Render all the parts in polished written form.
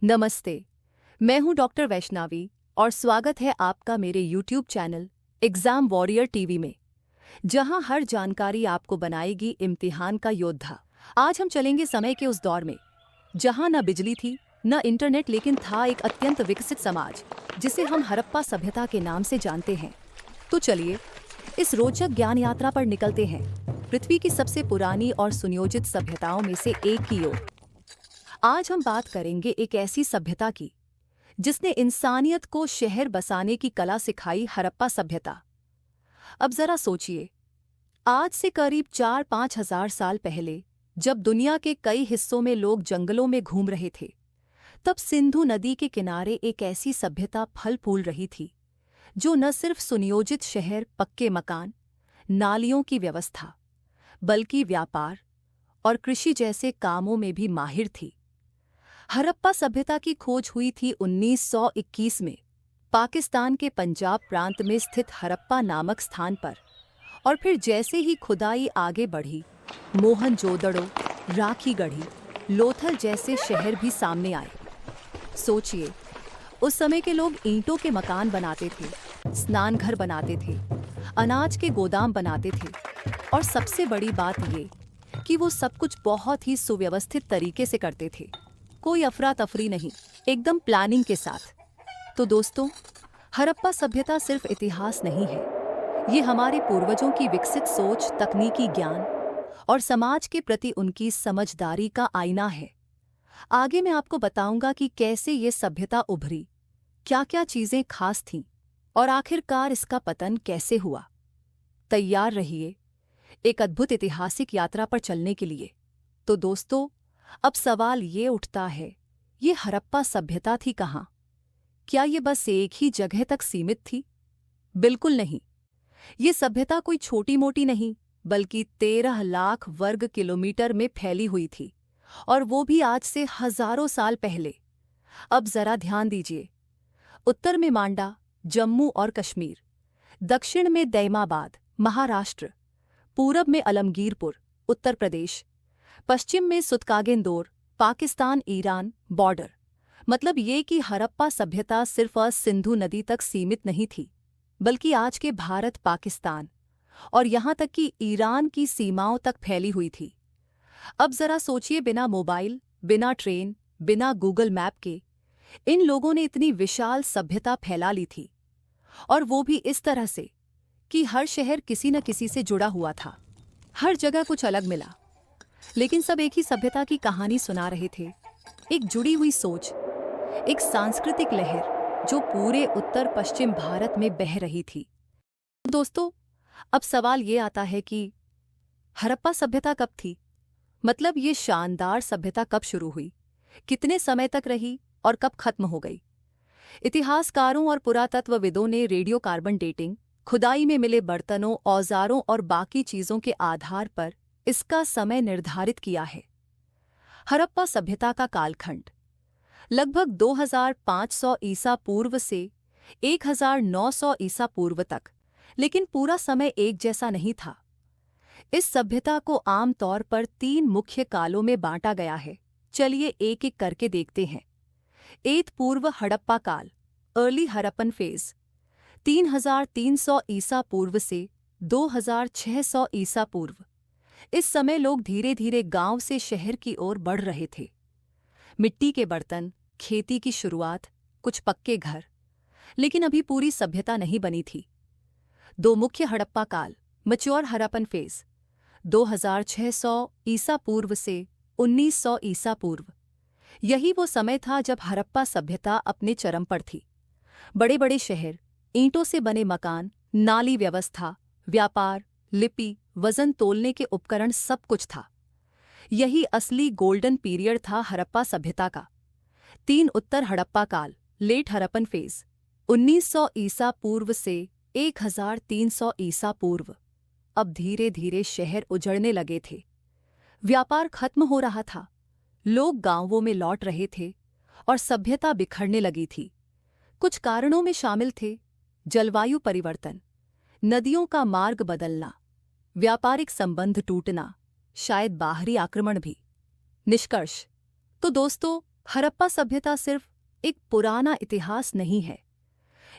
नमस्ते। मैं हूं डॉक्टर वैष्णवी और स्वागत है आपका मेरे YouTube channel exam warrior TV में, जहां हर जानकारी आपको बनाएगी इम्तिहान का योद्धा। आज हम चलेंगे समय के उस दौर में जहां न बिजली थी न इंटरनेट, लेकिन था एक अत्यंत विकसित समाज जिसे हम हड़प्पा सभ्यता के नाम से जानते हैं। तो चलिए इस रोचक ज्ञान यात्रा पर निकलते हैं, पृथ्वी की सबसे पुरानी और सुनियोजित सभ्यताओं में से एक की ओर। आज हम बात करेंगे एक ऐसी सभ्यता की जिसने इंसानियत को शहर बसाने की कला सिखाई, हड़प्पा सभ्यता। अब जरा सोचिए, आज से करीब 4-5 हजार साल पहले जब दुनिया के कई हिस्सों में लोग जंगलों में घूम रहे थे, तब सिंधु नदी के किनारे एक ऐसी सभ्यता फल फूल रही थी जो न सिर्फ सुनियोजित शहर, पक्के मकान, नालियों की व्यवस्था, बल्कि व्यापार और कृषि जैसे कामों में भी माहिर थी। हड़प्पा सभ्यता की खोज हुई थी 1921 में पाकिस्तान के पंजाब प्रांत में स्थित हड़प्पा नामक स्थान पर, और फिर जैसे ही खुदाई आगे बढ़ी, मोहनजोदड़ो, राखीगढ़ी, लोथल जैसे शहर भी सामने आए। सोचिए, उस समय के लोग ईंटों के मकान बनाते थे, स्नान घर बनाते थे, अनाज के गोदाम बनाते थे, और सबसे बड़ी बात ये कि वो सब कुछ बहुत ही सुव्यवस्थित तरीके से करते थे। कोई अफरा तफरी नहीं, एकदम प्लानिंग के साथ। तो दोस्तों, हड़प्पा सभ्यता सिर्फ इतिहास नहीं है, ये हमारे पूर्वजों की विकसित सोच, तकनीकी ज्ञान और समाज के प्रति उनकी समझदारी का आईना है। आगे मैं आपको बताऊंगा कि कैसे ये सभ्यता उभरी, क्या-क्या चीजें खास थीं और आखिरकार इसका पतन कैसे हुआ। तैयार रहिए एक अद्भुत ऐतिहासिक यात्रा पर चलने के लिए। तो दोस्तों, अब सवाल ये उठता है, ये हड़प्पा सभ्यता थी कहाँ? क्या ये बस एक ही जगह तक सीमित थी? बिल्कुल नहीं। ये सभ्यता कोई छोटी मोटी नहीं, बल्कि 13 लाख वर्ग किलोमीटर में फैली हुई थी, और वो भी आज से हजारों साल पहले। अब जरा ध्यान दीजिए। उत्तर में मांडा, जम्मू और कश्मीर, दक्षिण में दैमाबाद, महाराष्ट्र, पूरब में अलमगीरपुर, उत्तर प्रदेश, पश्चिम में सुतकागेंदोर, पाकिस्तान ईरान बॉर्डर। मतलब ये कि हड़प्पा सभ्यता सिर्फ सिंधु नदी तक सीमित नहीं थी, बल्कि आज के भारत, पाकिस्तान और यहाँ तक कि ईरान की सीमाओं तक फैली हुई थी। अब जरा सोचिए, बिना मोबाइल, बिना ट्रेन, बिना गूगल मैप के इन लोगों ने इतनी विशाल सभ्यता फैला ली थी, और वो भी इस तरह से कि हर शहर किसी न किसी से जुड़ा हुआ था। हर जगह कुछ अलग मिला, लेकिन सब एक ही सभ्यता की कहानी सुना रहे थे। एक जुड़ी हुई सोच, एक सांस्कृतिक लहर जो पूरे उत्तर पश्चिम भारत में बह रही थी। दोस्तों, अब सवाल ये आता है कि हड़प्पा सभ्यता कब थी? मतलब ये शानदार सभ्यता कब शुरू हुई, कितने समय तक रही और कब खत्म हो गई? इतिहासकारों और पुरातत्वविदों ने रेडियो कार्बन डेटिंग, खुदाई में मिले बर्तनों, औजारों और बाकी चीजों के आधार पर इसका समय निर्धारित किया है। हड़प्पा सभ्यता का कालखंड लगभग 2500 ईसा पूर्व से 1900 ईसा पूर्व तक, लेकिन पूरा समय एक जैसा नहीं था। इस सभ्यता को आमतौर पर 3 मुख्य कालों में बांटा गया है। चलिए एक एक करके देखते हैं। एत पूर्व हड़प्पा काल, अर्ली हड़प्पन फेज, 3300 ईसा पूर्व से 2600 ईसा पूर्व। इस समय लोग धीरे धीरे गांव से शहर की ओर बढ़ रहे थे। मिट्टी के बर्तन, खेती की शुरुआत, कुछ पक्के घर, लेकिन अभी पूरी सभ्यता नहीं बनी थी। 2 मुख्य हड़प्पा काल, मैच्योर हड़प्पन फेज, 2600 ईसा पूर्व से 1900 ईसा पूर्व। यही वो समय था जब हड़प्पा सभ्यता अपने चरम पर थी। बड़े बड़े शहर, ईंटों से बने मकान, नाली व्यवस्था, व्यापार, लिपि, वजन तोलने के उपकरण, सब कुछ था। यही असली गोल्डन पीरियड था हड़प्पा सभ्यता का। 3 उत्तर हड़प्पा काल, लेट हड़प्पन फेज, 1900 ईसा पूर्व से 1300 ईसा पूर्व। अब धीरे धीरे शहर उजड़ने लगे थे, व्यापार खत्म हो रहा था, लोग गांवों में लौट रहे थे और सभ्यता बिखरने लगी थी। कुछ कारणों में शामिल थे जलवायु परिवर्तन, नदियों का मार्ग बदलना, व्यापारिक संबंध टूटना, शायद बाहरी आक्रमण भी। निष्कर्ष तो दोस्तों, हड़प्पा सभ्यता सिर्फ एक पुराना इतिहास नहीं है,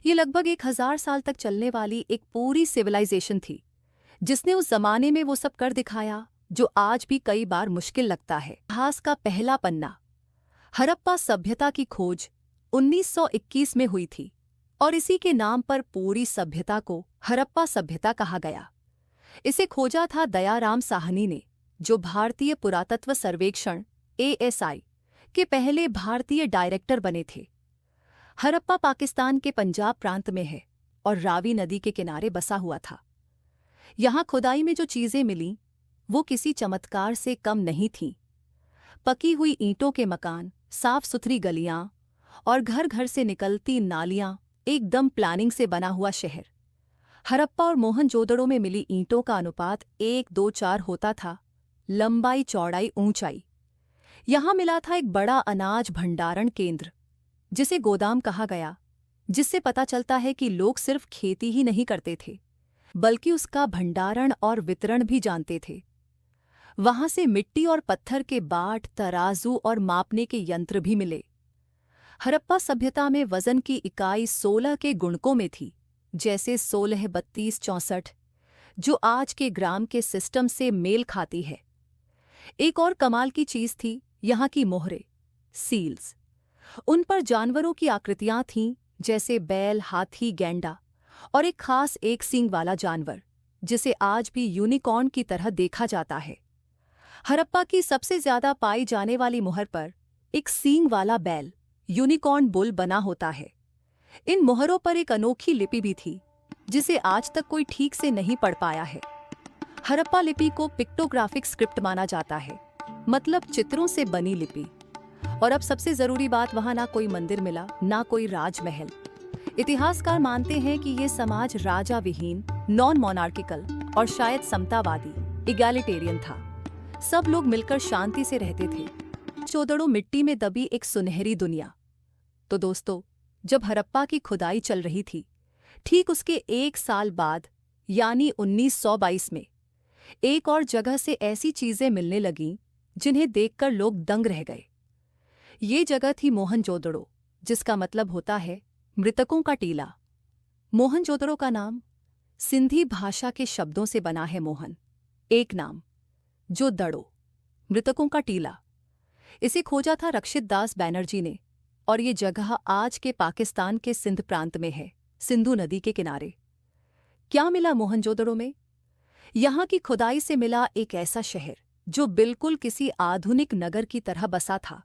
ये लगभग 1000 साल तक चलने वाली एक पूरी सिविलाइजेशन थी, जिसने उस जमाने में वो सब कर दिखाया जो आज भी कई बार मुश्किल लगता है। इतिहास का पहला पन्ना। हड़प्पा सभ्यता की खोज 1921 में हुई थी और इसी के नाम पर पूरी सभ्यता को हड़प्पा सभ्यता कहा गया। इसे खोजा था दयाराम साहनी ने, जो भारतीय पुरातत्व सर्वेक्षण ASI के पहले भारतीय डायरेक्टर बने थे। हड़प्पा पाकिस्तान के पंजाब प्रांत में है और रावी नदी के किनारे बसा हुआ था। यहाँ खुदाई में जो चीजें मिलीं वो किसी चमत्कार से कम नहीं थीं। पकी हुई ईंटों के मकान, साफ सुथरी गलियां और घर घर से निकलती नालियां, एकदम प्लानिंग से बना हुआ शहर। हड़प्पा और मोहनजोदड़ो में मिली ईंटों का अनुपात 1:2:4 होता था, लंबाई चौड़ाई ऊंचाई। यहां मिला था एक बड़ा अनाज भंडारण केंद्र, जिसे गोदाम कहा गया, जिससे पता चलता है कि लोग सिर्फ खेती ही नहीं करते थे, बल्कि उसका भंडारण और वितरण भी जानते थे। वहां से मिट्टी और पत्थर के बाट, तराजू और मापने के यंत्र भी मिले। हड़प्पा सभ्यता में वजन की इकाई 16 के गुणकों में थी, जैसे 16, 32, 64, जो आज के ग्राम के सिस्टम से मेल खाती है। एक और कमाल की चीज थी यहाँ की मोहरें, सील्स। उन पर जानवरों की आकृतियां थीं, जैसे बैल, हाथी, गैंडा और एक खास एक सींग वाला जानवर, जिसे आज भी यूनिकॉर्न की तरह देखा जाता है। हड़प्पा की सबसे ज्यादा पाई जाने वाली मोहर पर एक सींग वाला बैल, यूनिकॉर्न बुल, बना होता है। इन मोहरों पर एक अनोखी लिपि भी थी, जिसे आज तक कोई ठीक से नहीं पढ़ पाया है। हड़प्पा लिपि को पिक्टोग्राफिक स्क्रिप्ट माना जाता है, मतलब चित्रों से बनी लिपि। और अब सबसे जरूरी बात, वहां ना कोई मंदिर मिला, ना कोई राजमहल। इतिहासकार मानते हैं कि ये समाज राजा विहीन, नॉन मोनार्किकल और शायद समतावादी, इगैलिटेरियन था। सब लोग मिलकर शांति से रहते थे। चोदड़ों मिट्टी में दबी एक सुनहरी दुनिया। तो दोस्तों, जब हड़प्पा की खुदाई चल रही थी, ठीक उसके 1 साल बाद यानी 1922 में एक और जगह से ऐसी चीजें मिलने लगीं जिन्हें देखकर लोग दंग रह गए। ये जगह थी मोहनजोदड़ो, जिसका मतलब होता है मृतकों का टीला। मोहनजोदड़ो का नाम सिंधी भाषा के शब्दों से बना है। मोहन एक नाम, जो दड़ो मृतकों का टीला। इसे खोजा था रक्षित दास बैनर्जी ने, और ये जगह आज के पाकिस्तान के सिंध प्रांत में है, सिंधु नदी के किनारे। क्या मिला मोहनजोदड़ो में? यहाँ की खुदाई से मिला एक ऐसा शहर जो बिल्कुल किसी आधुनिक नगर की तरह बसा था।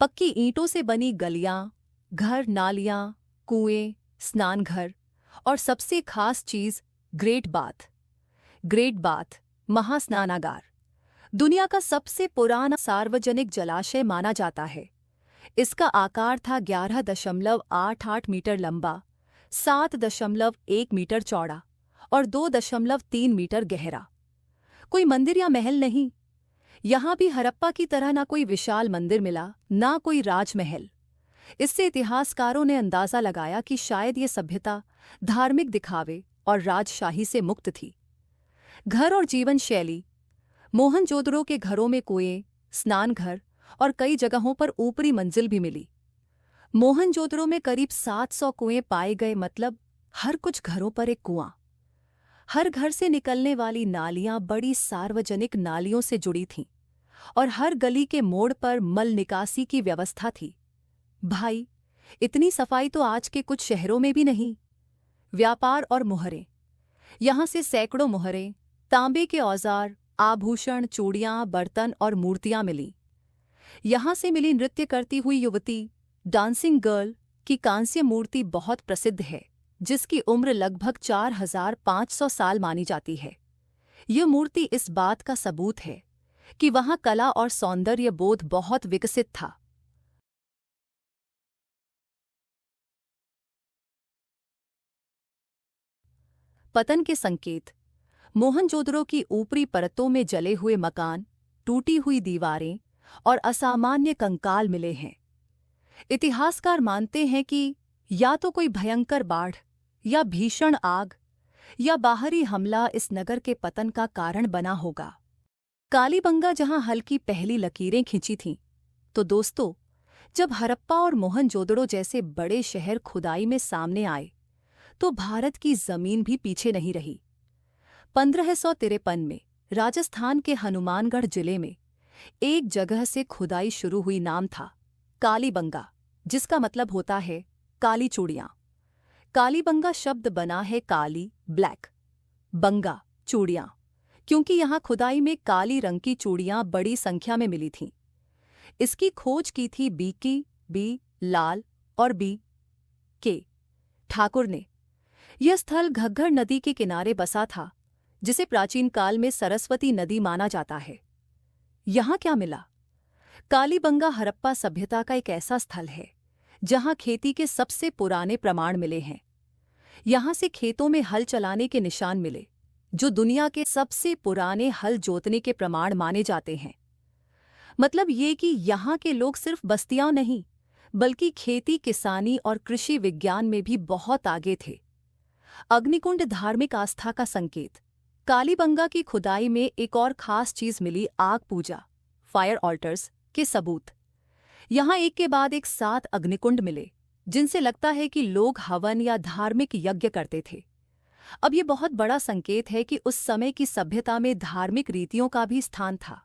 पक्की ईंटों से बनी गलियां, घर, नालियां, कुएं, स्नानघर और सबसे खास चीज ग्रेट बाथ। ग्रेट बाथ महास्नानागार दुनिया का सबसे पुराना सार्वजनिक जलाशय माना जाता है। इसका आकार था 11.88 मीटर लंबा, 7.1 मीटर चौड़ा और 2.3 मीटर गहरा। कोई मंदिर या महल नहीं। यहां भी हड़प्पा की तरह ना कोई विशाल मंदिर मिला, ना कोई राजमहल। इससे इतिहासकारों ने अंदाजा लगाया कि शायद ये सभ्यता धार्मिक दिखावे और राजशाही से मुक्त थी। घर और जीवन शैली। मोहनजोदड़ो के घरों में कुएं, स्नानघर और कई जगहों पर ऊपरी मंजिल भी मिली। मोहनजोदड़ो में करीब 700 कुएं पाए गए, मतलब हर कुछ घरों पर एक कुआं। हर घर से निकलने वाली नालियां बड़ी सार्वजनिक नालियों से जुड़ी थीं और हर गली के मोड़ पर मल निकासी की व्यवस्था थी। भाई, इतनी सफाई तो आज के कुछ शहरों में भी नहीं। व्यापार और मोहरें। यहां से सैकड़ों मोहरें, तांबे के औजार, आभूषण, चूड़ियां, बर्तन और मूर्तियां मिलीं। यहां से मिली नृत्य करती हुई युवती, डांसिंग गर्ल की कांस्य मूर्ति बहुत प्रसिद्ध है, जिसकी उम्र लगभग 4500 साल मानी जाती है। यह मूर्ति इस बात का सबूत है कि वहां कला और सौंदर्य बोध बहुत विकसित था। पतन के संकेत। मोहनजोदड़ो की ऊपरी परतों में जले हुए मकान, टूटी हुई दीवारें और असामान्य कंकाल मिले हैं। इतिहासकार मानते हैं कि या तो कोई भयंकर बाढ़ या भीषण आग या बाहरी हमला इस नगर के पतन का कारण बना होगा। कालीबंगा जहां हल्की पहली लकीरें खिंची थीं, तो दोस्तों, जब हड़प्पा और मोहनजोदड़ो जैसे बड़े शहर खुदाई में सामने आए तो भारत की जमीन भी पीछे नहीं रही। 1553 में राजस्थान के हनुमानगढ़ जिले में एक जगह से खुदाई शुरू हुई। नाम था कालीबंगा, जिसका मतलब होता है काली चूड़ियां। कालीबंगा शब्द बना है काली ब्लैक, बंगा चूड़ियां, क्योंकि यहां खुदाई में काली रंग की चूड़ियां बड़ी संख्या में मिली थीं। इसकी खोज की थी बी लाल और बी के ठाकुर ने। यह स्थल घग्गर नदी के किनारे बसा था, जिसे प्राचीन काल में सरस्वती नदी माना जाता है। यहां क्या मिला? कालीबंगा हड़प्पा सभ्यता का एक ऐसा स्थल है जहां खेती के सबसे पुराने प्रमाण मिले हैं। यहां से खेतों में हल चलाने के निशान मिले, जो दुनिया के सबसे पुराने हल जोतने के प्रमाण माने जाते हैं। मतलब ये कि यहाँ के लोग सिर्फ बस्तियां नहीं, बल्कि खेती, किसानी और कृषि विज्ञान में भी बहुत आगे थे। अग्निकुंड धार्मिक आस्था का संकेत। कालीबंगा की खुदाई में एक और खास चीज मिली, आग पूजा, फायर ऑल्टर्स के सबूत। यहाँ एक के बाद एक 7 अग्निकुंड मिले, जिनसे लगता है कि लोग हवन या धार्मिक यज्ञ करते थे। अब ये बहुत बड़ा संकेत है कि उस समय की सभ्यता में धार्मिक रीतियों का भी स्थान था,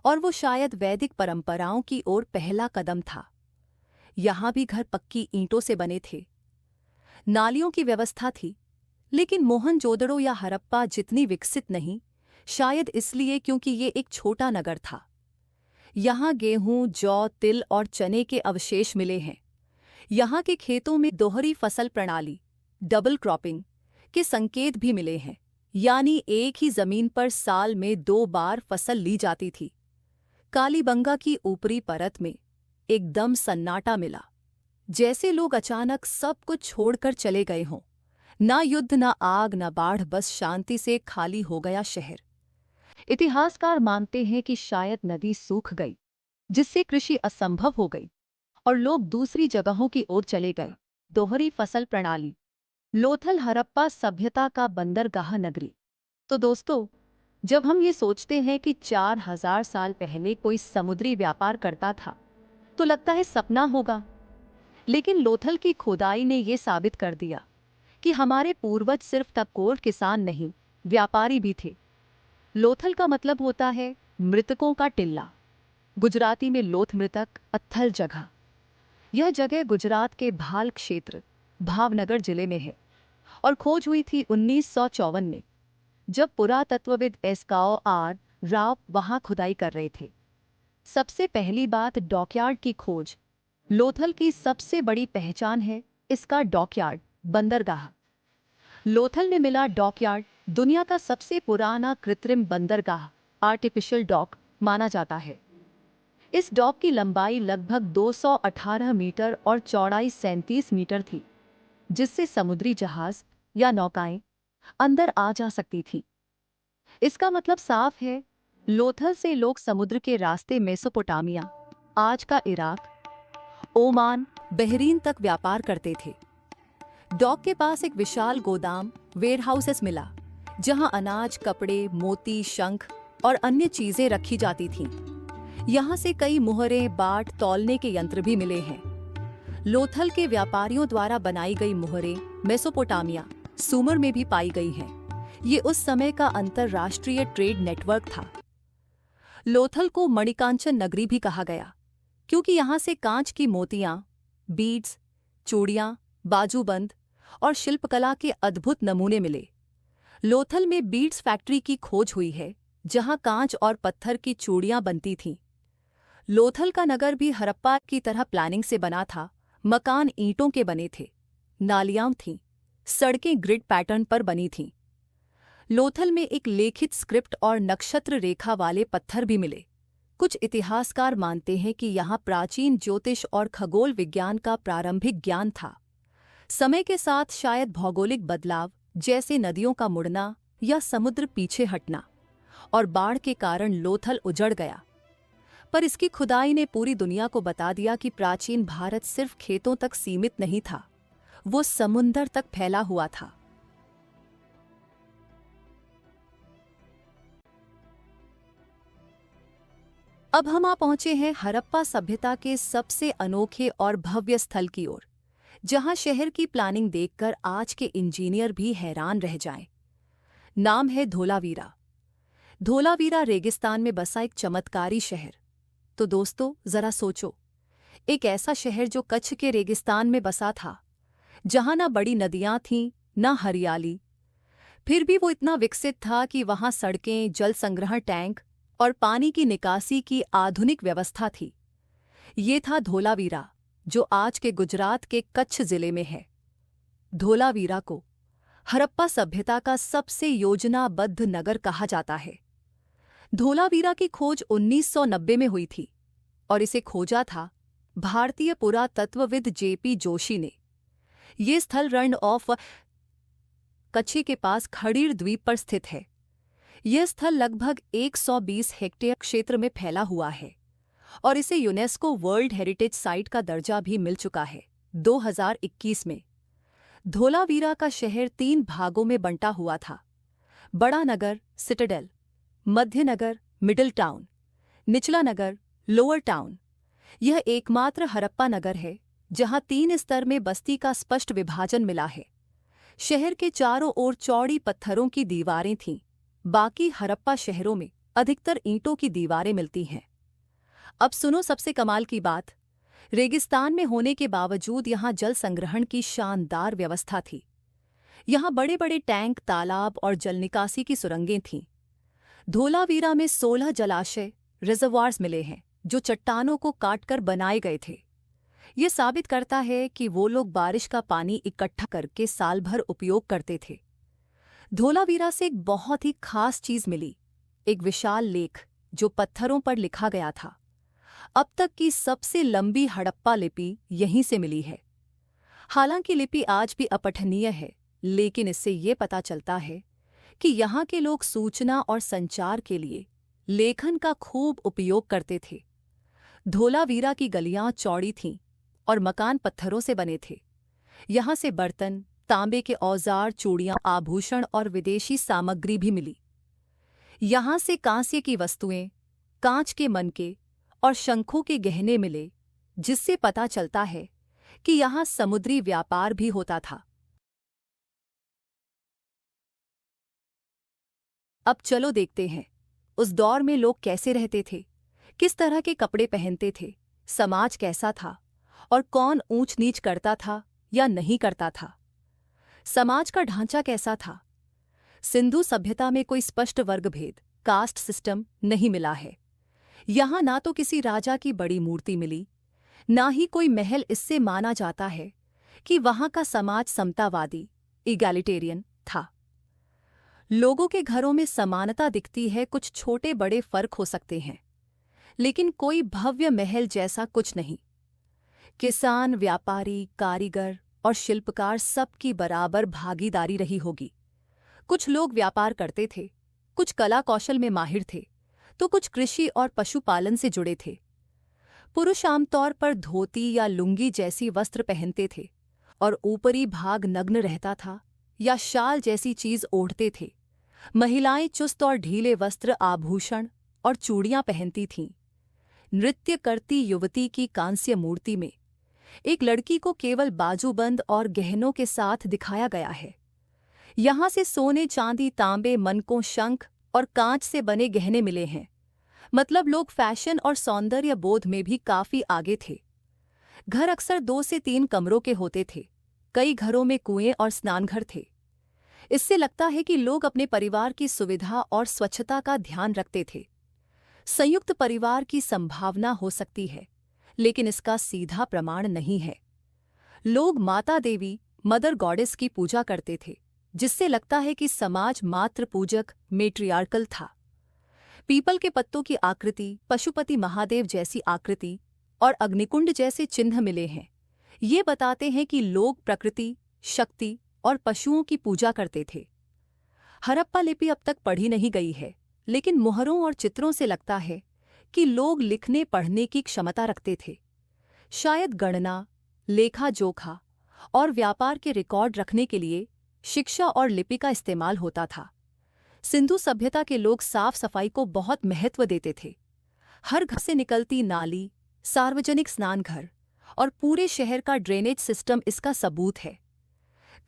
और वो शायद वैदिक परंपराओं की ओर पहला कदम था। यहाँ भी घर पक्की ईंटों से बने थे, नालियों की व्यवस्था थी, लेकिन मोहनजोदड़ो या हड़प्पा जितनी विकसित नहीं, शायद इसलिए क्योंकि ये एक छोटा नगर था। यहाँ गेहूं, जौ, तिल और चने के अवशेष मिले हैं। यहाँ के खेतों में दोहरी फसल प्रणाली, डबल क्रॉपिंग के संकेत भी मिले हैं, यानी एक ही जमीन पर साल में 2 बार फसल ली जाती थी। कालीबंगा की ऊपरी परत में एकदम सन्नाटा मिला, जैसे लोग अचानक सब कुछ छोड़कर चले गए हों। ना युद्ध, ना आग, ना बाढ़, बस शांति से खाली हो गया शहर। इतिहासकार मानते हैं कि शायद नदी सूख गई, जिससे कृषि असंभव हो गई और लोग दूसरी जगहों की ओर चले गए। दोहरी फसल प्रणाली। लोथल हड़प्पा सभ्यता का बंदरगाह नगरी। तो दोस्तों, जब हम ये सोचते हैं कि 4000 साल पहले कोई समुद्री व्यापार करता था, तो लगता है सपना होगा। लेकिन लोथल की खुदाई ने यह साबित कर दिया कि हमारे पूर्वज सिर्फ तपकोर किसान नहीं, व्यापारी भी थे। लोथल का मतलब होता है मृतकों का टिल्ला। गुजराती में लोथ मृतक, अत्थल जगह। यह जगह गुजरात के भाल क्षेत्र, भावनगर जिले में है और खोज हुई थी 1954 में, जब पुरातत्वविद एसकाओ आर राव वहां खुदाई कर रहे थे। सबसे पहली बात, डॉकयार्ड की खोज। लोथल की सबसे बड़ी पहचान है इसका डॉकयार्ड, बंदरगाह। लोथल में मिला डॉकयार्ड दुनिया का सबसे पुराना कृत्रिम बंदरगाह, आर्टिफिशियल डॉक माना जाता है। इस डॉक की लंबाई लगभग 218 मीटर और चौड़ाई 37 मीटर थी, जिससे समुद्री जहाज या नौकाएं अंदर आ जा सकती थी। इसका मतलब साफ है, लोथल से लोग समुद्र के रास्ते मेसोपोटामिया, आज का इराक, ओमान, बहरीन तक व्यापार करते थे। डॉक के पास एक विशाल गोदाम, वेयरहाउसेस मिला, जहां अनाज, कपड़े, मोती, शंख और अन्य चीजें रखी जाती थीं। यहां से कई मुहरें, बाट, तौलने के यंत्र भी मिले हैं। लोथल के व्यापारियों द्वारा बनाई गई मुहरें मेसोपोटामिया, सुमर में भी पाई गई हैं। ये उस समय का अंतरराष्ट्रीय ट्रेड नेटवर्क था। लोथल को मणिकांचन नगरी भी कहा गया, क्योंकि यहाँ से कांच की मोतियां, बीड्स, चूड़ियां, बाजूबंद और शिल्पकला के अद्भुत नमूने मिले। लोथल में बीड्स फैक्ट्री की खोज हुई है, जहां कांच और पत्थर की चूड़ियां बनती थीं। लोथल का नगर भी हड़प्पा की तरह प्लानिंग से बना था। मकान ईंटों के बने थे, नालियां थीं, सड़कें ग्रिड पैटर्न पर बनी थीं। लोथल में एक लेखित स्क्रिप्ट और नक्षत्र रेखा वाले पत्थर भी मिले। कुछ इतिहासकार मानते हैं कि यहाँ प्राचीन ज्योतिष और खगोल विज्ञान का प्रारंभिक ज्ञान था। समय के साथ शायद भौगोलिक बदलाव, जैसे नदियों का मुड़ना या समुद्र पीछे हटना और बाढ़ के कारण लोथल उजड़ गया, पर इसकी खुदाई ने पूरी दुनिया को बता दिया कि प्राचीन भारत सिर्फ खेतों तक सीमित नहीं था, वो समुंदर तक फैला हुआ था। अब हम आ पहुंचे हैं हड़प्पा सभ्यता के सबसे अनोखे और भव्य स्थल की ओर, जहां शहर की प्लानिंग देखकर आज के इंजीनियर भी हैरान रह जाएं। नाम है धोलावीरा। धोलावीरा रेगिस्तान में बसा एक चमत्कारी शहर। तो दोस्तों, जरा सोचो, एक ऐसा शहर जो कच्छ के रेगिस्तान में बसा था, जहां ना बड़ी नदियां थीं, ना हरियाली, फिर भी वो इतना विकसित था कि वहां सड़कें, जल संग्रहण टैंक और पानी की निकासी की आधुनिक व्यवस्था थी। ये था धोलावीरा, जो आज के गुजरात के कच्छ जिले में है। धोलावीरा को हड़प्पा सभ्यता का सबसे योजनाबद्ध नगर कहा जाता है। धोलावीरा की खोज 1990 में हुई थी और इसे खोजा था भारतीय पुरातत्वविद जेपी जोशी ने। ये स्थल रण ऑफ कच्छ के पास खड़ीर द्वीप पर स्थित है। यह स्थल लगभग 120 हेक्टेयर क्षेत्र में फैला हुआ है और इसे यूनेस्को वर्ल्ड हेरिटेज साइट का दर्जा भी मिल चुका है। 2021 में धोलावीरा का शहर 3 भागों में बंटा हुआ था: बड़ा नगर सिटाडेल, मध्य नगर मिडिल टाउन, निचला नगर लोअर टाउन। यह एकमात्र हड़प्पा नगर है जहां 3 स्तर में बस्ती का स्पष्ट विभाजन मिला है। शहर के चारों ओर चौड़ी पत्थरों की दीवारें थीं, बाकी हड़प्पा शहरों में अधिकतर ईंटों की दीवारें मिलती हैं। अब सुनो सबसे कमाल की बात। रेगिस्तान में होने के बावजूद यहाँ जल संग्रहण की शानदार व्यवस्था थी। यहाँ बड़े बड़े टैंक, तालाब और जल निकासी की सुरंगें थीं। धोलावीरा में 16 जलाशय रिजर्वायर्स मिले हैं, जो चट्टानों को काटकर बनाए गए थे। ये साबित करता है कि वो लोग बारिश का पानी इकट्ठा करके साल भर उपयोग करते थे। धोलावीरा से एक बहुत ही खास चीज मिली, एक विशाल लेख जो पत्थरों पर लिखा गया था। अब तक की सबसे लंबी हड़प्पा लिपि यहीं से मिली है। हालांकि लिपि आज भी अपठनीय है, लेकिन इससे ये पता चलता है कि यहाँ के लोग सूचना और संचार के लिए लेखन का खूब उपयोग करते थे। धोलावीरा की गलियां चौड़ी थीं और मकान पत्थरों से बने थे। यहाँ से बर्तन, तांबे के औजार, चूड़ियां, आभूषण और विदेशी सामग्री भी मिली। यहाँ से कांस्य की वस्तुएं, कांच के मनके और शंखों के गहने मिले, जिससे पता चलता है कि यहाँ समुद्री व्यापार भी होता था। अब चलो देखते हैं उस दौर में लोग कैसे रहते थे, किस तरह के कपड़े पहनते थे, समाज कैसा था और कौन ऊंच नीच करता था या नहीं करता था। समाज का ढांचा कैसा था। सिंधु सभ्यता में कोई स्पष्ट वर्ग भेद, कास्ट सिस्टम नहीं मिला है। यहाँ ना तो किसी राजा की बड़ी मूर्ति मिली, ना ही कोई महल। इससे माना जाता है कि वहाँ का समाज समतावादी, इगैलिटेरियन था। लोगों के घरों में समानता दिखती है, कुछ छोटे बड़े फर्क हो सकते हैं, लेकिन कोई भव्य महल जैसा कुछ नहीं। किसान, व्यापारी, कारीगर और शिल्पकार सबकी बराबर भागीदारी रही होगी। कुछ लोग व्यापार करते थे, कुछ कला कौशल में माहिर थे, तो कुछ कृषि और पशुपालन से जुड़े थे। पुरुष आमतौर पर धोती या लुंगी जैसी वस्त्र पहनते थे और ऊपरी भाग नग्न रहता था या शाल जैसी चीज ओढ़ते थे। महिलाएं चुस्त और ढीले वस्त्र, आभूषण और चूड़ियां पहनती थीं। नृत्य करती युवती की कांस्य मूर्ति में एक लड़की को केवल बाजूबंद और गहनों के साथ दिखाया गया है। यहाँ से सोने, चांदी, तांबे, मनकों, शंख और कांच से बने गहने मिले हैं। मतलब लोग फैशन और सौंदर्य बोध में भी काफी आगे थे। घर अक्सर 2 से 3 कमरों के होते थे। कई घरों में कुएं और स्नानघर थे। इससे लगता है कि लोग अपने परिवार की सुविधा और स्वच्छता का ध्यान रखते थे। संयुक्त परिवार की संभावना हो सकती है, लेकिन इसका सीधा प्रमाण नहीं है। लोग माता देवी, मदर गॉडेस की पूजा करते थे, जिससे लगता है कि समाज मातृ पूजक, मेट्रियार्कल था। पीपल के पत्तों की आकृति, पशुपति महादेव जैसी आकृति और अग्निकुंड जैसे चिन्ह मिले हैं। ये बताते हैं कि लोग प्रकृति, शक्ति और पशुओं की पूजा करते थे। हड़प्पा लिपि अब तक पढ़ी नहीं गई है, लेकिन मुहरों और चित्रों से लगता है कि लोग लिखने पढ़ने की क्षमता रखते थे। शायद गणना, लेखा जोखा और व्यापार के रिकॉर्ड रखने के लिए शिक्षा और लिपि का इस्तेमाल होता था। सिंधु सभ्यता के लोग साफ सफाई को बहुत महत्व देते थे। हर घर से निकलती नाली, सार्वजनिक स्नानघर और पूरे शहर का ड्रेनेज सिस्टम इसका सबूत है।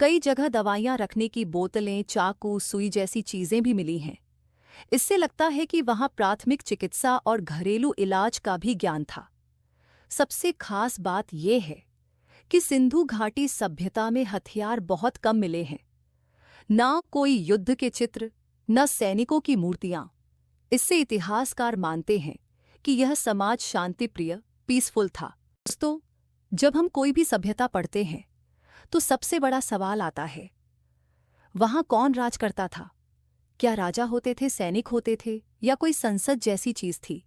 कई जगह दवाइयां रखने की बोतलें, चाकू, सुई जैसी चीजें भी मिली हैं। इससे लगता है कि वहां प्राथमिक चिकित्सा और घरेलू इलाज का भी ज्ञान था। सबसे खास बात यह है कि सिंधु घाटी सभ्यता में हथियार बहुत कम मिले हैं। ना कोई युद्ध के चित्र, न सैनिकों की मूर्तियां। इससे इतिहासकार मानते हैं कि यह समाज शांतिप्रिय, पीसफुल था। दोस्तों, जब हम कोई भी सभ्यता पढ़ते हैं तो सबसे बड़ा सवाल आता है, वहां कौन राज करता था? क्या राजा होते थे, सैनिक होते थे, या कोई संसद जैसी चीज थी?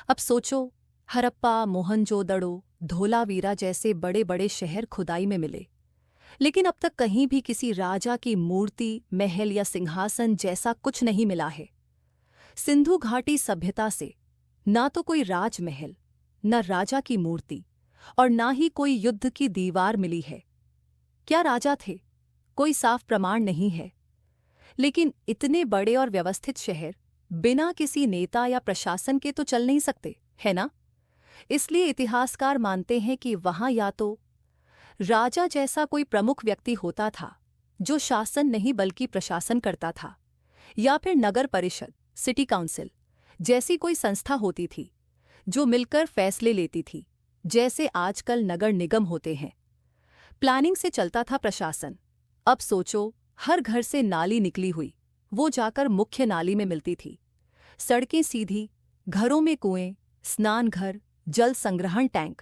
अब सोचो, हरप्पा, मोहनजोदड़ो, धोलावीरा जैसे बड़े बड़े शहर खुदाई में मिले, लेकिन अब तक कहीं भी किसी राजा की मूर्ति, महल या सिंहासन जैसा कुछ नहीं मिला है। सिंधु घाटी सभ्यता से ना तो कोई राजमहल, न राजा की मूर्ति और ना ही कोई युद्ध की दीवार मिली है। क्या राजा थे? कोई साफ प्रमाण नहीं है। लेकिन इतने बड़े और व्यवस्थित शहर बिना किसी नेता या प्रशासन के तो चल नहीं सकते, है ना? इसलिए इतिहासकार मानते हैं कि वहां या तो राजा जैसा कोई प्रमुख व्यक्ति होता था जो शासन नहीं बल्कि प्रशासन करता था, या फिर नगर परिषद, सिटी काउंसिल जैसी कोई संस्था होती थी जो मिलकर फैसले लेती थी, जैसे आजकल नगर निगम होते हैं। प्लानिंग से चलता था प्रशासन। अब सोचो, हर घर से नाली निकली हुई, वो जाकर मुख्य नाली में मिलती थी। सड़कें सीधी, घरों में कुएं, स्नानघर, जल संग्रहण टैंक,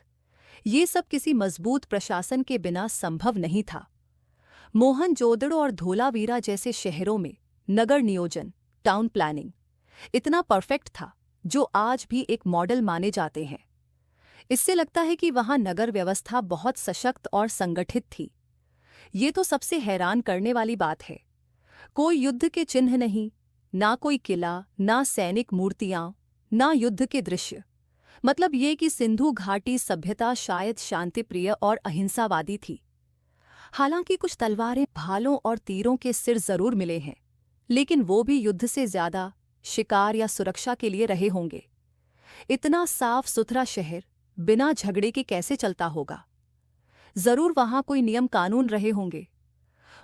ये सब किसी मजबूत प्रशासन के बिना संभव नहीं था। मोहनजोदड़ो और धोलावीरा जैसे शहरों में नगर नियोजन, टाउन प्लानिंग इतना परफेक्ट था जो आज भी एक मॉडल माने जाते हैं। इससे लगता है कि वहां नगर व्यवस्था बहुत सशक्त और संगठित थी। ये तो सबसे हैरान करने वाली बात है। कोई युद्ध के चिन्ह नहीं, ना कोई किला, ना सैनिक मूर्तियां, ना युद्ध के दृश्य। मतलब ये कि सिंधु घाटी सभ्यता शायद शांतिप्रिय और अहिंसावादी थी। हालांकि कुछ तलवारें, भालों और तीरों के सिर जरूर मिले हैं, लेकिन वो भी युद्ध से ज्यादा शिकार या सुरक्षा के लिए रहे होंगे। इतना साफ सुथरा शहर बिना झगड़े के कैसे चलता होगा? जरूर वहां कोई नियम कानून रहे होंगे।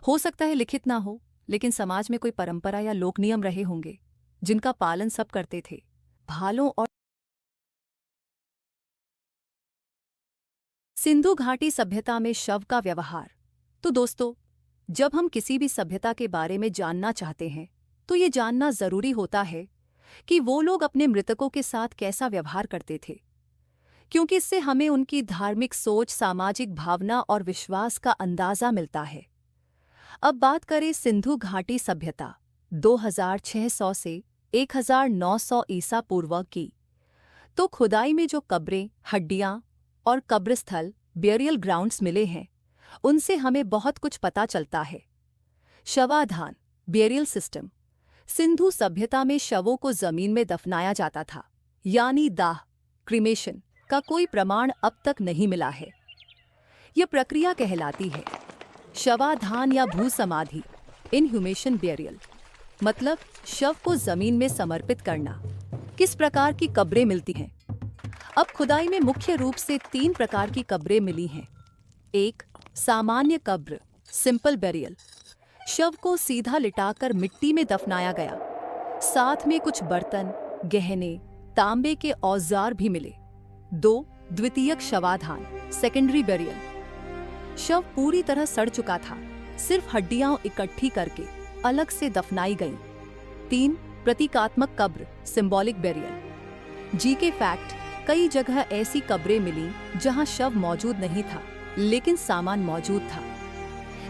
हो सकता है लिखित ना हो, लेकिन समाज में कोई परंपरा या लोक नियम रहे होंगे जिनका पालन सब करते थे। भालों और सिंधु घाटी सभ्यता में शव का व्यवहार। तो दोस्तों, जब हम किसी भी सभ्यता के बारे में जानना चाहते हैं तो ये जानना जरूरी होता है कि वो लोग अपने मृतकों के साथ कैसा व्यवहार करते थे, क्योंकि इससे हमें उनकी धार्मिक सोच, सामाजिक भावना और विश्वास का अंदाजा मिलता है। अब बात करें सिंधु घाटी सभ्यता 2600 से 1900 ईसा पूर्व की, तो खुदाई में जो कब्रें, हड्डियां और कब्रस्थल, बेरियल ग्राउंड्स मिले हैं, उनसे हमें बहुत कुछ पता चलता है। शवाधान, बेरियल सिस्टम। सिंधु सभ्यता में शवों को जमीन में दफनाया जाता था, यानी दाह, क्रीमेशन का कोई प्रमाण अब तक नहीं मिला है। यह प्रक्रिया कहलाती है शवाधान या भूसमाधि, इनह्यूमेशन बेरियल। मतलब शव को जमीन में समर्पित करना। किस प्रकार की कब्रें मिलती हैं? अब खुदाई में मुख्य रूप से 3 प्रकार की कब्रें मिली हैं। एक, सामान्य कब्र, सिंपल बेरियल। शव को सीधा लिटाकर मिट्टी में दफनाया गया। साथ में कुछ बर्तन, गहने, तांबे के औजार भी मिले। 2, द्वितीयक शवाधान, सेकेंडरी बेरियल। शव पूरी तरह सड़ चुका था, सिर्फ हड्डियां इकट्ठी करके अलग से दफनाई गईं। 3, प्रतीकात्मक कब्र, सिंबॉलिक बेरियल। जी के फैक्ट, कई जगह ऐसी कब्रें मिली जहां शव मौजूद नहीं था, लेकिन सामान मौजूद था।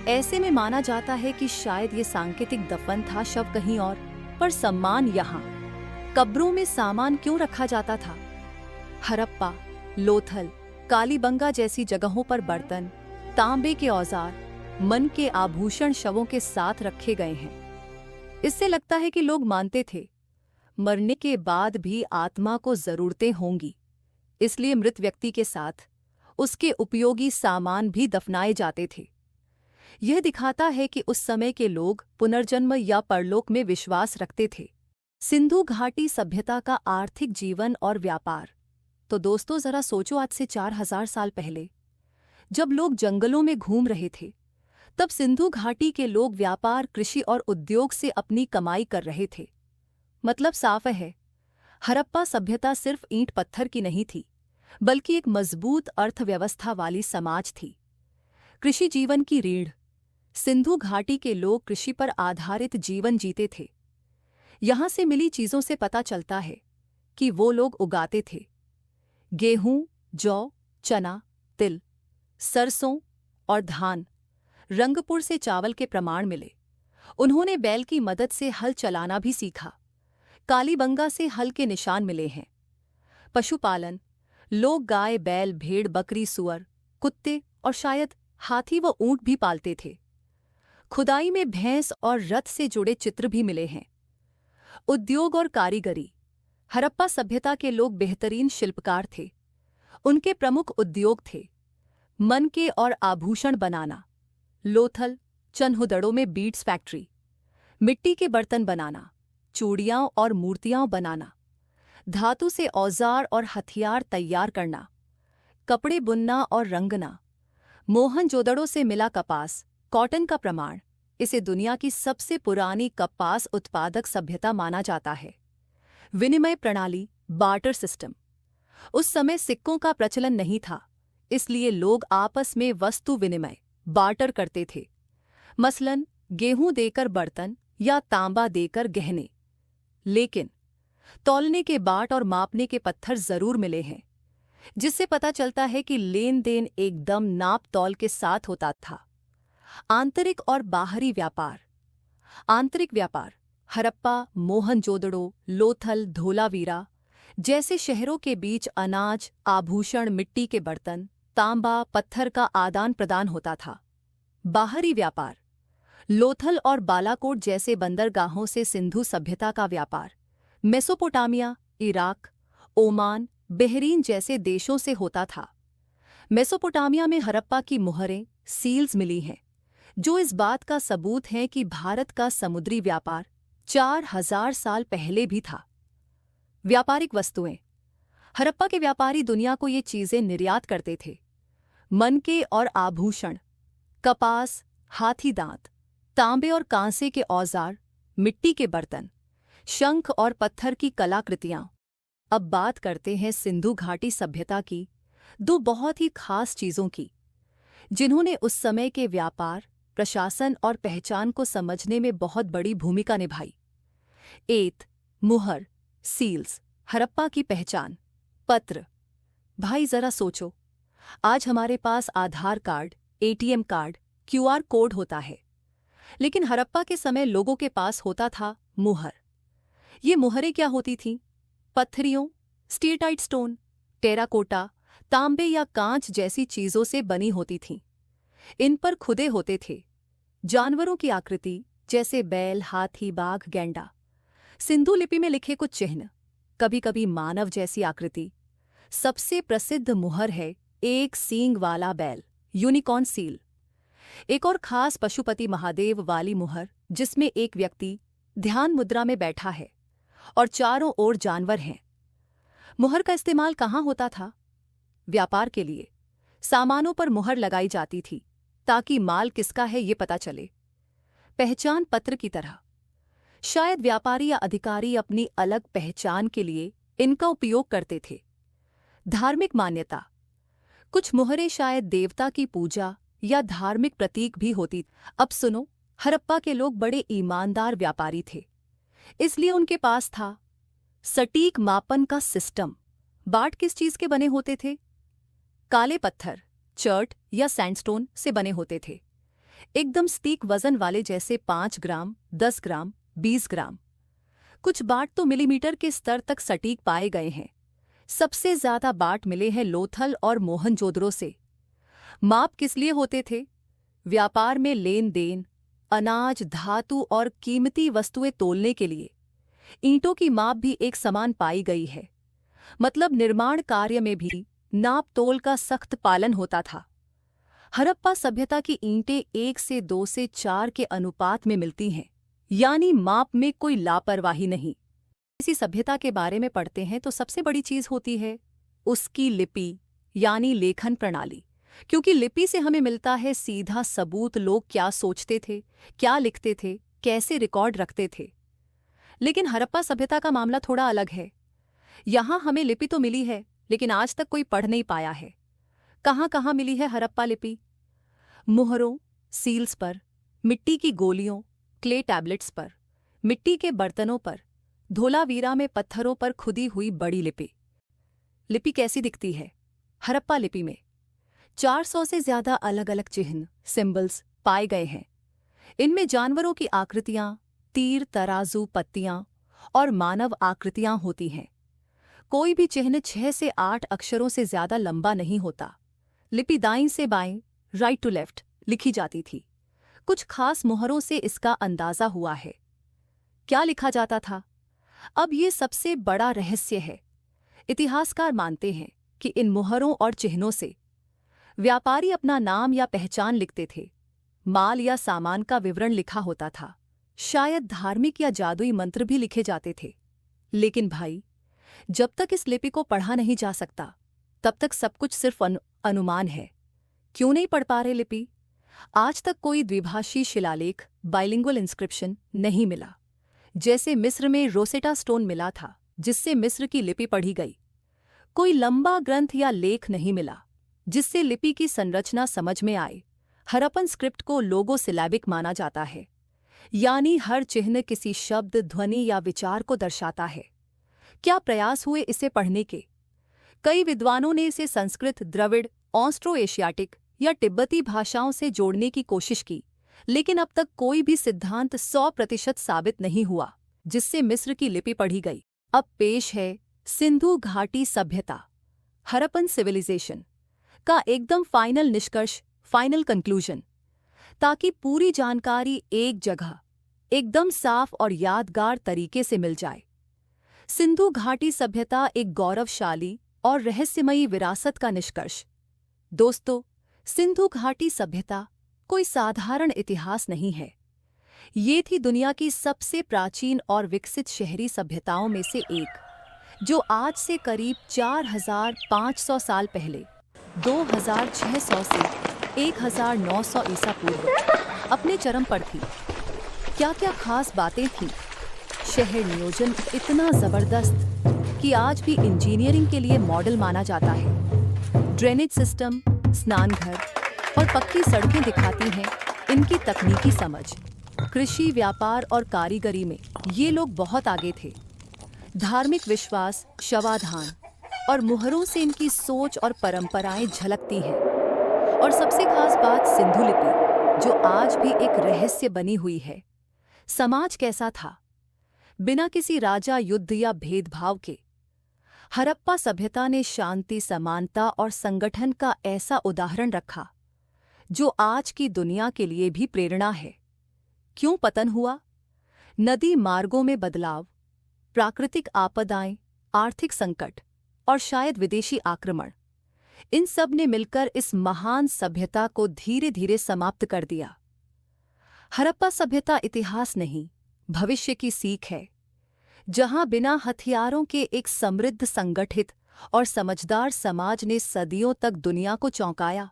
ऐसे में माना जाता है कि शायद ये सांकेतिक दफन था, शव कहीं और, पर सम्मान यहाँ। कब्रों में सामान क्यों रखा जाता था? हरप्पा, लोथल, कालीबंगा जैसी जगहों पर बर्तन, तांबे के औजार, मन के आभूषण शवों के साथ रखे गए हैं। इससे लगता है कि लोग मानते थे मरने के बाद भी आत्मा को जरूरतें होंगी, इसलिए मृत व्यक्ति के साथ उसके उपयोगी सामान भी दफनाए जाते थे। यह दिखाता है कि उस समय के लोग पुनर्जन्म या परलोक में विश्वास रखते थे। सिंधु घाटी सभ्यता का आर्थिक जीवन और व्यापार। तो दोस्तों जरा सोचो, आज से 4000 साल पहले जब लोग जंगलों में घूम रहे थे, तब सिंधु घाटी के लोग व्यापार, कृषि और उद्योग से अपनी कमाई कर रहे थे। मतलब साफ है, हड़प्पा सभ्यता सिर्फ ईंट पत्थर की नहीं थी, बल्कि एक मजबूत अर्थव्यवस्था वाली समाज थी। कृषि जीवन की रीढ़। सिंधु घाटी के लोग कृषि पर आधारित जीवन जीते थे। यहां से मिली चीजों से पता चलता है कि वो लोग उगाते थे गेहूं, जौ, चना, तिल, सरसों और धान। रंगपुर से चावल के प्रमाण मिले। उन्होंने बैल की मदद से हल चलाना भी सीखा। कालीबंगा से हल के निशान मिले हैं। पशुपालन। लोग गाय, बैल, भेड़, बकरी, सुअर, कुत्ते और शायद हाथी व ऊंट भी पालते थे। खुदाई में भैंस और रथ से जुड़े चित्र भी मिले हैं। उद्योग और कारीगरी। हड़प्पा सभ्यता के लोग बेहतरीन शिल्पकार थे। उनके प्रमुख उद्योग थे मनके और आभूषण बनाना, लोथल, चन्हुदड़ों में बीड्स फैक्ट्री, मिट्टी के बर्तन बनाना, चूड़ियां और मूर्तियां बनाना, धातु से औजार और हथियार तैयार करना, कपड़े बुनना और रंगना। मोहनजोदड़ो से मिला कपास, कॉटन का प्रमाण। इसे दुनिया की सबसे पुरानी कपास उत्पादक सभ्यता माना जाता है। विनिमय प्रणाली, बार्टर सिस्टम। उस समय सिक्कों का प्रचलन नहीं था, इसलिए लोग आपस में वस्तु विनिमय, बार्टर करते थे। मसलन गेहूं देकर बर्तन या तांबा देकर गहने। लेकिन तौलने के बाट और मापने के पत्थर जरूर मिले हैं, जिससे पता चलता है कि लेन देन एकदम नाप तौल के साथ होता था। आंतरिक और बाहरी व्यापार। आंतरिक व्यापार। हड़प्पा, मोहनजोदड़ो, लोथल, धोलावीरा जैसे शहरों के बीच अनाज, आभूषण, मिट्टी के बर्तन, तांबा, पत्थर का आदान प्रदान होता था। बाहरी व्यापार। लोथल और बालाकोट जैसे बंदरगाहों से सिंधु सभ्यता का व्यापार मेसोपोटामिया, इराक, ओमान, बहरीन जैसे देशों से होता था। मेसोपोटामिया में हड़प्पा की मुहरें, सील्स मिली हैं, जो इस बात का सबूत है कि भारत का समुद्री व्यापार 4000 साल पहले भी था। व्यापारिक वस्तुएं। हड़प्पा के व्यापारी दुनिया को ये चीजें निर्यात करते थे। मनके और आभूषण, कपास, हाथी दांत, तांबे और कांसे के औजार, मिट्टी के बर्तन, शंख और पत्थर की कलाकृतियां। अब बात करते हैं सिंधु घाटी सभ्यता की दो बहुत ही खास चीजों की, जिन्होंने उस समय के व्यापार, प्रशासन और पहचान को समझने में बहुत बड़ी भूमिका निभाई। एत, मुहर, सील्स। हड़प्पा की पहचान। पत्र। भाई जरा सोचो, आज हमारे पास Aadhaar card, ATM card, QR code होता है, लेकिन हड़प्पा के समय लोगों के पास होता था मुहर। ये मुहरें क्या होती थीं? पत्थरियों, स्टेटाइट स्टोन, टेराकोटा, तांबे या कांच जैसी चीजों से बनी होती थीं। इन पर खुदे होते थे जानवरों की आकृति, जैसे बैल, हाथी, बाघ, गैंडा। सिंधु लिपि में लिखे कुछ चिन्ह, कभी कभी मानव जैसी आकृति। सबसे प्रसिद्ध मुहर है एक सींग वाला बैल, यूनिकॉर्न सील। एक और खास पशुपति महादेव वाली मुहर, जिसमें एक व्यक्ति ध्यान मुद्रा में बैठा है और चारों ओर जानवर हैं। मुहर का इस्तेमाल कहाँ होता था? व्यापार के लिए। सामानों पर मुहर लगाई जाती थी ताकि माल किसका है ये पता चले। पहचान पत्र की तरह। शायद व्यापारी या अधिकारी अपनी अलग पहचान के लिए इनका उपयोग करते थे। धार्मिक मान्यता। कुछ मुहरें शायद देवता की पूजा या धार्मिक प्रतीक भी होती। अब सुनो, हड़प्पा के लोग बड़े ईमानदार व्यापारी थे, इसलिए उनके पास था सटीक मापन का सिस्टम। बाट किस चीज के बने होते थे? काले पत्थर, चर्ट या सैंडस्टोन से बने होते थे। एकदम सटीक वजन वाले, जैसे 5 ग्राम, 10 ग्राम, 20 ग्राम। कुछ बाट तो मिलीमीटर के स्तर तक सटीक पाए गए हैं। सबसे ज्यादा बाट मिले हैं लोथल और मोहनजोदड़ो से। माप किस लिए होते थे? व्यापार में लेन देन, अनाज, धातु और कीमती वस्तुएं तोलने के लिए। ईंटों की माप भी एक समान पाई गई है, मतलब निर्माण कार्य में भी नाप तोल का सख्त पालन होता था। हड़प्पा सभ्यता की ईंटें 1 से 2 से 4 के अनुपात में मिलती हैं, यानी माप में कोई लापरवाही नहीं। किसी सभ्यता के बारे में पढ़ते हैं तो सबसे बड़ी चीज होती है उसकी लिपि यानी लेखन प्रणाली, क्योंकि लिपि से हमें मिलता है सीधा सबूत लोग क्या सोचते थे, क्या लिखते थे, कैसे रिकॉर्ड रखते थे। लेकिन हड़प्पा सभ्यता का मामला थोड़ा अलग है। यहां हमें लिपि तो मिली है, लेकिन आज तक कोई पढ़ नहीं पाया है। कहां कहां मिली है हड़प्पा लिपि? मुहरों, सील्स पर, मिट्टी की गोलियों, क्ले टैबलेट्स पर, मिट्टी के बर्तनों पर, धोलावीरा में पत्थरों पर खुदी हुई बड़ी लिपि। लिपि कैसी दिखती है? हड़प्पा लिपि में 400 से ज्यादा अलग अलग चिन्ह, सिंबल्स पाए गए हैं। इनमें जानवरों की आकृतियां, तीर, तराजू, पत्तियां और मानव आकृतियां होती हैं। कोई भी चिन्ह 6 से 8 अक्षरों से ज्यादा लंबा नहीं होता। लिपि दाईं से बाएं, राइट टू लेफ्ट लिखी जाती थी। कुछ खास मुहरों से इसका अंदाजा हुआ है। क्या लिखा जाता था? अब ये सबसे बड़ा रहस्य है। इतिहासकार मानते हैं कि इन मुहरों और चिन्हों से व्यापारी अपना नाम या पहचान लिखते थे, माल या सामान का विवरण लिखा होता था, शायद धार्मिक या जादुई मंत्र भी लिखे जाते थे। लेकिन भाई, जब तक इस लिपि को पढ़ा नहीं जा सकता, तब तक सब कुछ सिर्फ अनुमान है। क्यों नहीं पढ़ पा रहे लिपि? आज तक कोई द्विभाषी शिलालेख, बाइलिंगुअल इंस्क्रिप्शन नहीं मिला। जैसे मिस्र में रोसेटा स्टोन मिला था, जिससे मिस्र की लिपि पढ़ी गई। कोई लंबा ग्रंथ या लेख नहीं मिला जिससे लिपि की संरचना समझ में आए। हड़प्पन स्क्रिप्ट को लोगो सिलैबिक माना जाता है, यानी हर चिन्ह किसी शब्द, ध्वनि या विचार को दर्शाता है। क्या प्रयास हुए इसे पढ़ने के? कई विद्वानों ने इसे संस्कृत, द्रविड़, ऑस्ट्रो एशियाटिक या तिब्बती भाषाओं से जोड़ने की कोशिश की, लेकिन अब तक कोई भी सिद्धांत 100% साबित नहीं हुआ जिससे मिस्र की लिपि पढ़ी गई। अब पेश है सिंधु घाटी सभ्यता, हड़प्पन सिविलाइजेशन का एकदम फाइनल निष्कर्ष, फाइनल कंक्लूजन, ताकि पूरी जानकारी एक जगह एकदम साफ और यादगार तरीके से मिल जाए। सिंधु घाटी सभ्यता एक गौरवशाली और रहस्यमयी विरासत का निष्कर्ष। दोस्तों, सिंधु घाटी सभ्यता कोई साधारण इतिहास नहीं है। ये थी दुनिया की सबसे प्राचीन और विकसित शहरी सभ्यताओं में से एक, जो आज से करीब 4500 साल पहले 2600 से 1900 ईसा पूर्व अपने चरम पर थी। क्या क्या खास बातें थीं? शहर नियोजन इतना जबरदस्त कि आज भी इंजीनियरिंग के लिए मॉडल माना जाता है। ड्रेनेज सिस्टम, स्नानघर और पक्की सड़कें दिखाती हैं इनकी तकनीकी समझ। कृषि, व्यापार और कारीगरी में ये लोग बहुत आगे थे। धार्मिक विश्वास, शवाधान और मुहरों से इनकी सोच और परंपराएं झलकती हैं। और सबसे खास बात सिंधु लिपि, जो आज भी एक रहस्य बनी हुई है। समाज कैसा था? बिना किसी राजा, युद्ध या भेदभाव के हड़प्पा सभ्यता ने शांति, समानता और संगठन का ऐसा उदाहरण रखा जो आज की दुनिया के लिए भी प्रेरणा है। क्यों पतन हुआ? नदी मार्गों में बदलाव, प्राकृतिक आपदाएं, आर्थिक संकट और शायद विदेशी आक्रमण, इन सब ने मिलकर इस महान सभ्यता को धीरे धीरे समाप्त कर दिया। हड़प्पा सभ्यता इतिहास नहीं, भविष्य की सीख है, जहां बिना हथियारों के एक समृद्ध, संगठित और समझदार समाज ने सदियों तक दुनिया को चौंकाया।